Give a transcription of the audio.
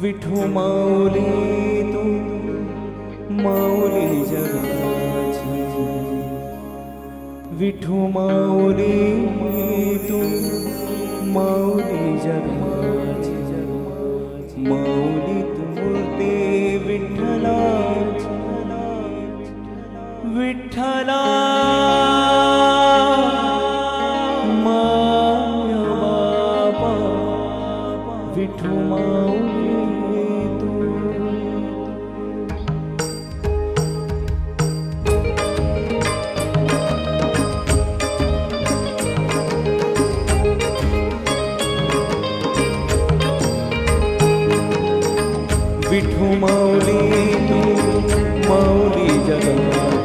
विठू माऊली तू माऊली जगाची, विठू माऊली तू माऊली जगाची, माऊली तू मूर्ती विठ्ठलाची, विठ्ठला माय बापा, विठू माऊली तू. विठू माऊली तू माऊली जगाची,